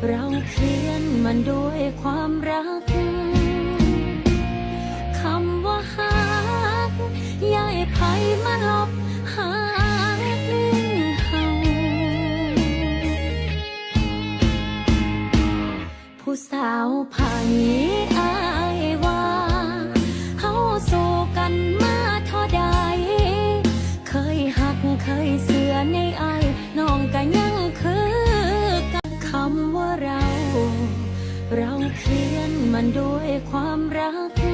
เราเขียนมันด้วยความรักคำว่าหักอย่าให้ไผมาลบหักเฮาผู้สาวไผอายว่าเฮาสู้กันมาเท่าใดเคยหักเคยเสือในอายน้องก็ยังคือกับคำว่าเราเขียนมันด้วยความรัก